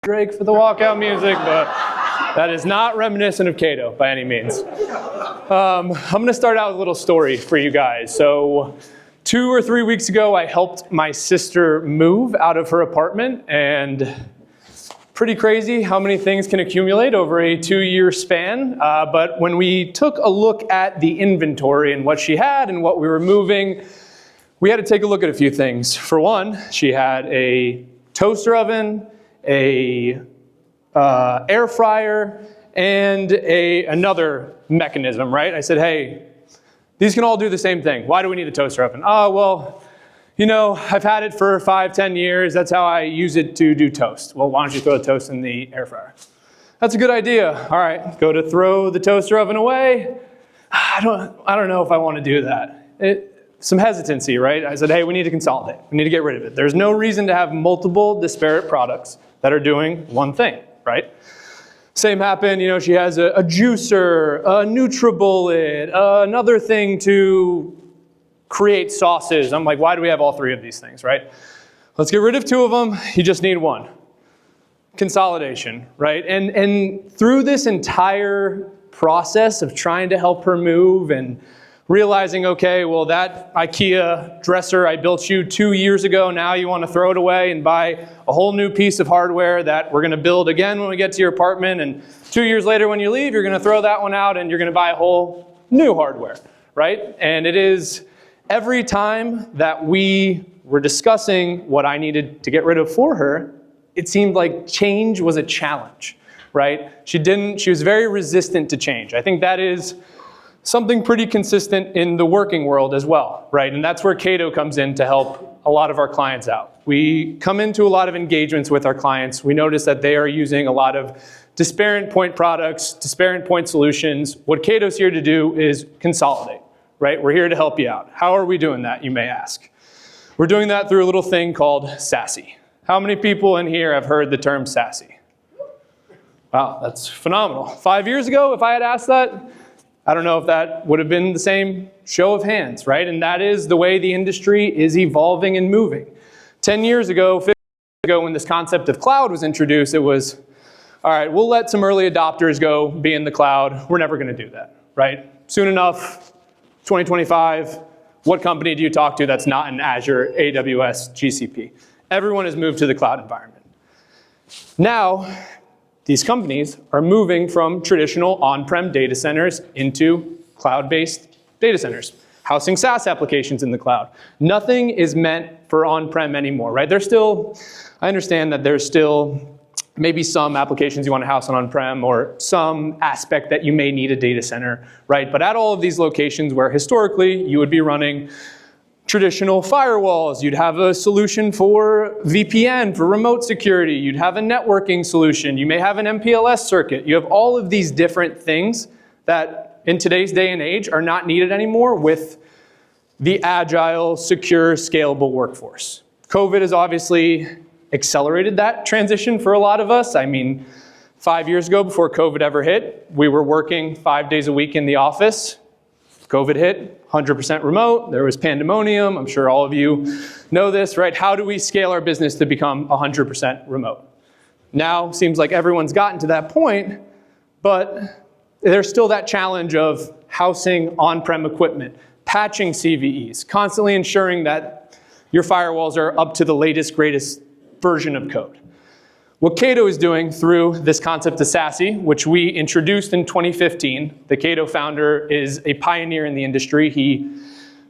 Drake for the walkout music, but that is not reminiscent of Cato by any means. I'm going to start out with a little story for you guys. So 2 or 3 weeks ago, I helped my sister move out of her apartment, and pretty crazy how many things can accumulate over a 2-year span. But when we took a look at the inventory and what she had and what we were moving, we had to take a look at a few things. For one, she had a toaster oven, a air fryer, and another mechanism, right? I said, hey, these can all do the same thing. Why do we need the toaster oven? Oh, well, you know, I've had it for 5-10 years. That's how I use it to do toast. Well, why don't you throw the toast in the air fryer? That's a good idea. All right, go to throw the toaster oven away. I don't know if I want to do that. Some hesitancy, right? I said, hey, we need to consolidate. We need to get rid of it. There's no reason to have multiple disparate products that are doing one thing, right? Same happened, you know, she has a juicer, a NutriBullet, another thing to create sauces. I'm like, why do we have all 3 of these things, right? Let's get rid of 2 of them. You just need 1. Consolidation, right? And through this entire process of trying to help her move and realizing, okay, well, that IKEA dresser I built you 2 years ago, now you want to throw it away and buy a whole new piece of hardware that we're going to build again when we get to your apartment, and 2 years later when you leave, you're going to throw that one out and you're going to buy a whole new hardware, right? And it is every time that we were discussing what I needed to get rid of for her, it seemed like change was a challenge, right? She was very resistant to change. I think that is something pretty consistent in the working world as well, right? And that's where Cato comes in to help a lot of our clients out. We come into a lot of engagements with our clients. We notice that they are using a lot of disparate point products, disparate point solutions. What Cato's here to do is consolidate, right? We're here to help you out. How are we doing that, you may ask? We're doing that through a little thing called SASE. How many people in here have heard the term SASE? Wow, that's phenomenal. 5 years ago, if I had asked that, I don't know if that would have been the same show of hands, right? And that is the way the industry is evolving and moving. 10 years ago, 15 years ago, when this concept of cloud was introduced, it was, all right, we'll let some early adopters go be in the cloud. We're never going to do that, right? Soon enough, 2025, what company do you talk to that's not in Azure, AWS, GCP? Everyone has moved to the cloud environment. Now, these companies are moving from traditional on-prem data centers into cloud-based data centers, housing SaaS applications in the cloud. Nothing is meant for on-prem anymore, right? I understand that there's still maybe some applications you want to house on-prem or some aspect that you may need a data center, right? But at all of these locations where historically you would be running traditional firewalls, you'd have a solution for VPN, for remote security, you'd have a networking solution, you may have an MPLS circuit. You have all of these different things that in today's day and age are not needed anymore with the agile, secure, scalable workforce. COVID has obviously accelerated that transition for a lot of us. I mean, 5 years ago, before COVID ever hit, we were working 5 days a week in the office. COVID hit, 100% remote, there was pandemonium, I'm sure all of you know this, right? How do we scale our business to become 100% remote? Now, seems like everyone's gotten to that point, but there's still that challenge of housing on-prem equipment, patching CVEs, constantly ensuring that your firewalls are up to the latest, greatest version of code. What Cato is doing through this concept of SASE, which we introduced in 2015, the Cato founder is a pioneer in the industry. He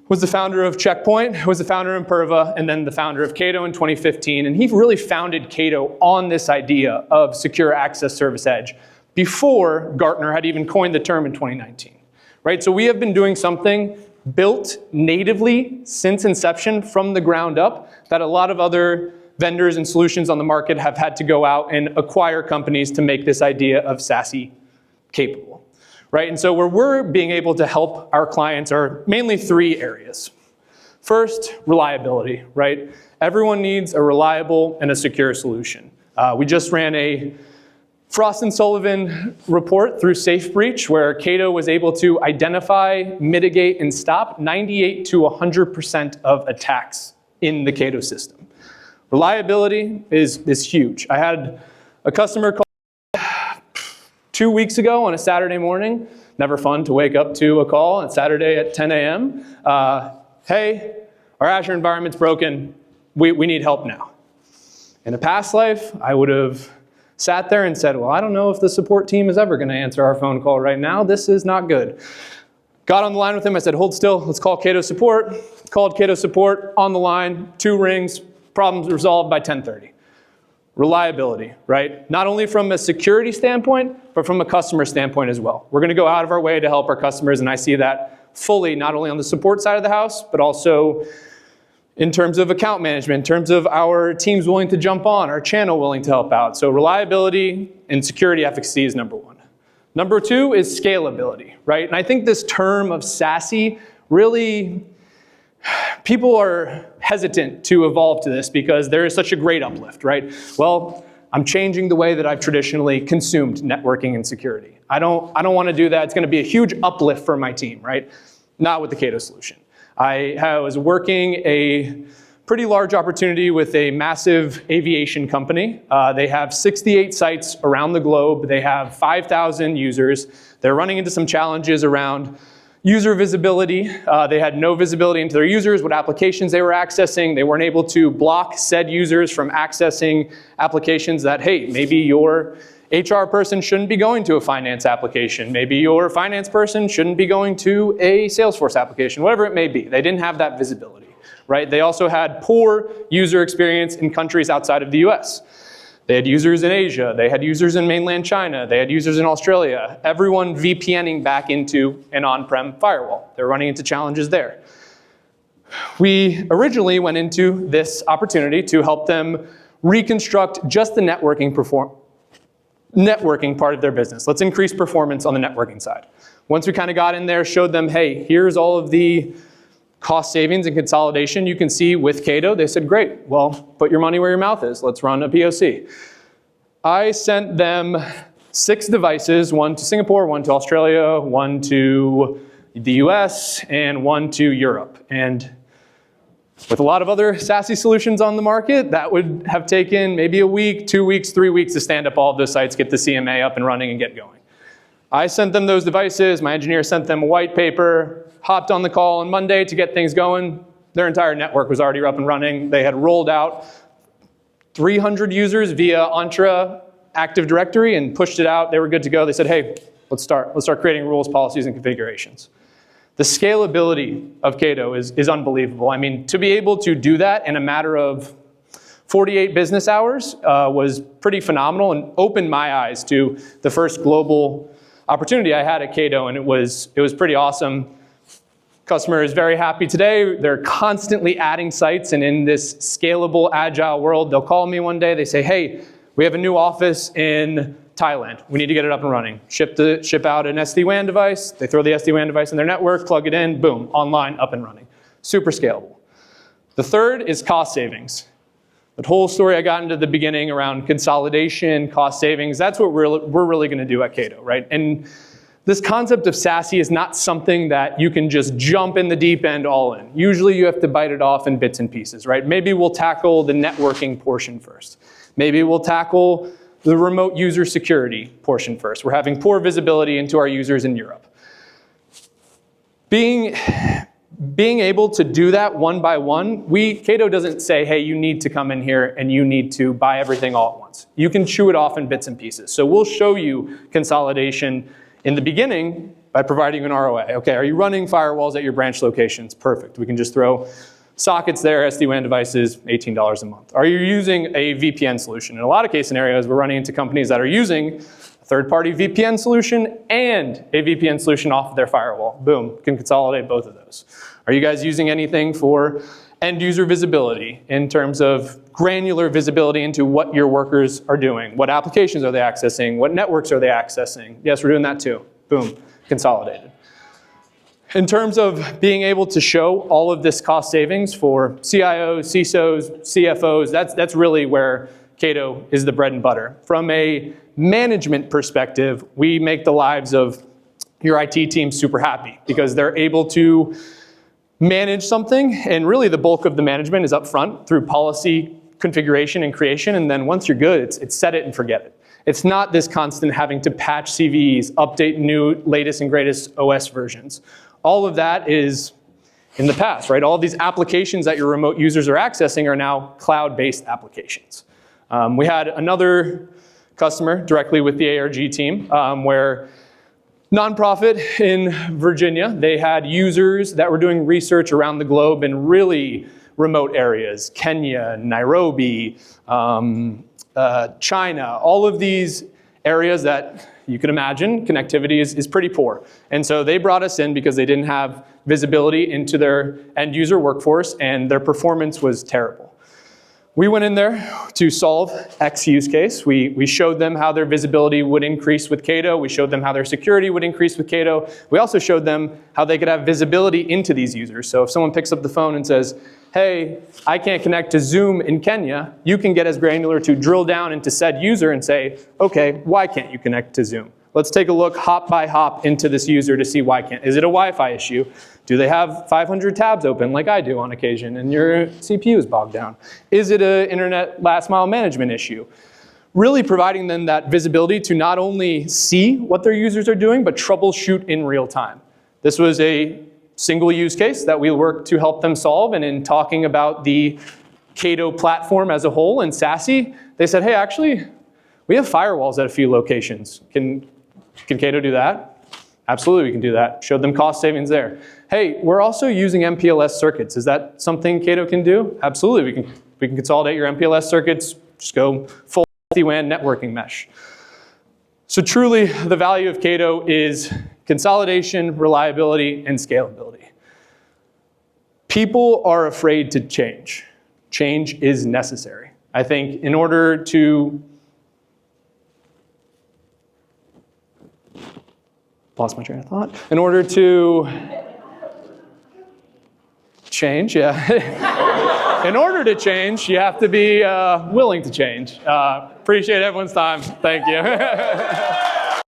was the founder of Checkpoint, was the founder of Imperva, and then the founder of Cato in 2015. And he really founded Cato on this idea of secure access service edge before Gartner had even coined the term in 2019, right? So we have been doing something built natively since inception from the ground up that a lot of other vendors and solutions on the market have had to go out and acquire companies to make this idea of SASE capable, right? And so where we're being able to help our clients are mainly 3 areas. First, reliability, right? Everyone needs a reliable and a secure solution. We just ran a Frost & Sullivan report through SafeBreach where Cato was able to identify, mitigate, and stop 98 to 100% of attacks in the Cato system. Reliability is huge. I had A customer called 2 weeks ago on a Saturday morning. Never fun to wake up to a call on Saturday at 10 a.m. Hey, our Azure environment's broken. We need help now. In a past life, I would have sat there and said, well, I don't know if the support team is ever going to answer our phone call right now. This is not good. Got on the line with him. I said, hold still. Let's call Cato support. Called Cato support on the line. 2 rings. Problems resolved by 10:30. Reliability, right? Not only from a security standpoint, but from a customer standpoint as well. We're going to go out of our way to help our customers, and I see that fully not only on the support side of the house, but also in terms of account management, in terms of our teams willing to jump on, our channel willing to help out. So reliability and security efficacy is number 1. Number 2 is scalability, right? And I think this term of SASE really, people are hesitant to evolve to this because there is such a great uplift, right? Well, I'm changing the way that I've traditionally consumed networking and security. I don't want to do that. It's going to be a huge uplift for my team, right? Not with the Cato solution. I was working a pretty large opportunity with a massive aviation company. They have 68 sites around the globe. They have 5,000 users. They're running into some challenges around user visibility. They had no visibility into their users, what applications they were accessing. They weren't able to block said users from accessing applications that, hey, maybe your HR person shouldn't be going to a finance application. Maybe your finance person shouldn't be going to a Salesforce application, whatever it may be. They didn't have that visibility, right? They also had poor user experience in countries outside of the US. They had users in Asia, they had users in mainland China, they had users in Australia, everyone VPNing back into an on-prem firewall. They're running into challenges there. We originally went into this opportunity to help them reconstruct just the networking part of their business. Let's increase performance on the networking side. Once we kind of got in there, showed them, hey, here's all of the cost savings and consolidation you can see with Cato. They said, great, well, put your money where your mouth is. Let's run a POC. I sent them 6 devices, 1 to Singapore, 1 to Australia, 1 to the US, and 1 to Europe. And with a lot of other SASE solutions on the market, that would have taken maybe a week, 2 weeks, 3 weeks to stand up all of those sites, get the CMA up and running and get going. I sent them those devices. My engineer sent them a white paper, hopped on the call on Monday to get things going. Their entire network was already up and running. They had rolled out 300 users via Entra Active Directory and pushed it out. They were good to go. They said, hey, let's start creating rules, policies, and configurations. The scalability of Cato is unbelievable. I mean, to be able to do that in a matter of 48 business hours was pretty phenomenal and opened my eyes to the first global opportunity I had at Cato, and it was pretty awesome. Customer is very happy today. They're constantly adding sites, and in this scalable, agile world, they'll call me one day. They say, hey, we have a new office in Thailand. We need to get it up and running. Ship out an SD-WAN device. They throw the SD-WAN device in their network, plug it in, boom, online, up and running. Super scalable. The third is cost savings. The whole story I got into the beginning around consolidation, cost savings, that's what we're really going to do at Cato, right? And this concept of SASE is not something that you can just jump in the deep end all in. Usually you have to bite it off in bits and pieces, right? Maybe we'll tackle the networking portion first. Maybe we'll tackle the remote user security portion first. We're having poor visibility into our users in Europe. Being able to do that one by one, Cato doesn't say, hey, you need to come in here and you need to buy everything all at once. You can chew it off in bits and pieces. So we'll show you consolidation in the beginning by providing an ROA. Okay, are you running firewalls at your branch locations? Perfect. We can just throw sockets there, SD-WAN devices, $18 a month. Are you using a VPN solution? In a lot of case scenarios, we're running into companies that are using a third-party VPN solution and a VPN solution off of their firewall. Boom, can consolidate both of those. Are you guys using anything for end-user visibility in terms of granular visibility into what your workers are doing? What applications are they accessing? What networks are they accessing? Yes, we're doing that too. Boom, consolidated. In terms of being able to show all of this cost savings for CIOs, CISOs, CFOs, that's really where Cato is the bread and butter. From a management perspective, we make the lives of your IT team super happy because they're able to manage something, and really the bulk of the management is up front through policy configuration and creation, and then once you're good, it's set it and forget it. It's not this constant having to patch CVEs, update new latest and greatest OS versions. All of that is in the past, right? All these applications that your remote users are accessing are now cloud-based applications. We had another customer directly with the ARG team where nonprofit in Virginia, they had users that were doing research around the globe in really remote areas, Kenya, Nairobi, China, all of these areas that you can imagine connectivity is pretty poor. And so they brought us in because they didn't have visibility into their end user workforce and their performance was terrible. We went in there to solve X use case. We showed them how their visibility would increase with Cato. We showed them how their security would increase with Cato. We also showed them how they could have visibility into these users. So if someone picks up the phone and says, hey, I can't connect to Zoom in Kenya, you can get as granular to drill down into said user and say, okay, why can't you connect to Zoom? Let's take a look hop by hop into this user to see why can't. Is it a Wi-Fi issue? Do they have 500 tabs open like I do on occasion and your CPU is bogged down? Is it an internet last mile management issue? Really providing them that visibility to not only see what their users are doing, but troubleshoot in real time. This was a single use case that we worked to help them solve, and in talking about the Cato platform as a whole and SASE, they said, hey, actually, we have firewalls at a few locations. Can Cato do that? Absolutely, we can do that. Showed them cost savings there. Hey, we're also using MPLS circuits. Is that something Cato can do? Absolutely, we can consolidate your MPLS circuits, just go full SD-WAN networking mesh. So truly, the value of Cato is consolidation, reliability, and scalability. People are afraid to change. Change is necessary. I think in order to lost my train of thought. In order to change, yeah. In order to change, you have to be willing to change. Appreciate everyone's time. Thank you.